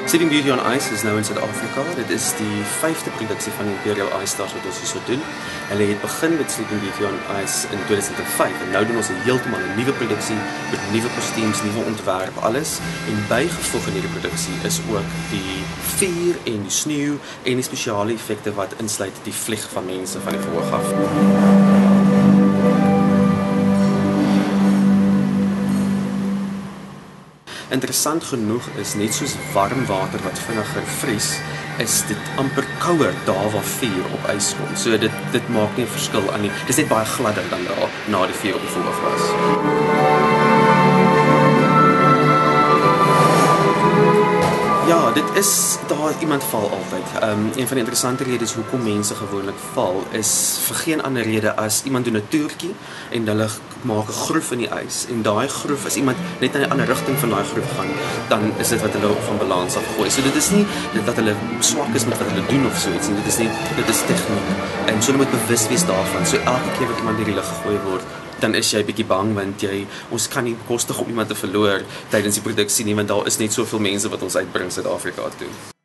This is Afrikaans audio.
Sleeping Beauty on Ice is nou in Suid-Afrika. Dit is die 5de produksie van Imperial Ice Stars wat ons hierso doen. Hulle het begin met Sleeping Beauty on Ice in 2005 en nou doen ons heeltemal 'n nuwe produksie met nuwe kostuums, nuwe ontwerp, alles. En bygevoeg in hierdie produksie is ook die vuur en die sneeu en die spesiale effekte wat insluit die vlieg van mense van die verhoog af. Interessant genoeg is net soos warm water wat vinniger vries, is dit amper kouer daar waar vuur op ys kom. So dit maak nie 'n verskil aan nie. Dit is net baie gladder dan daar na die vuur op die verhoog was. Ja, dit is, daar iemand val altyd. Een van die interessante redes hoekom mense gewoonlik val, is vir geen ander rede as iemand doen 'n toertjie en hulle maak 'n groef in die ys. En daai groef, as iemand net in 'n ander rigting van daai groef gaan, dan is dit wat hulle van balans afgooi. So dit is nie dat hulle swak is met wat hulle doen of so iets nie. Dit is tegniek. En so hulle moet bewus wees daarvan. So elke keer wat iemand deur die lug gegooi word, dan is jy bietjie bang want ons kan nie bekostig om iemand te verloor tydens die produksie nie, want daar is net soveel mense wat ons uitbring Suid-Afrika toe.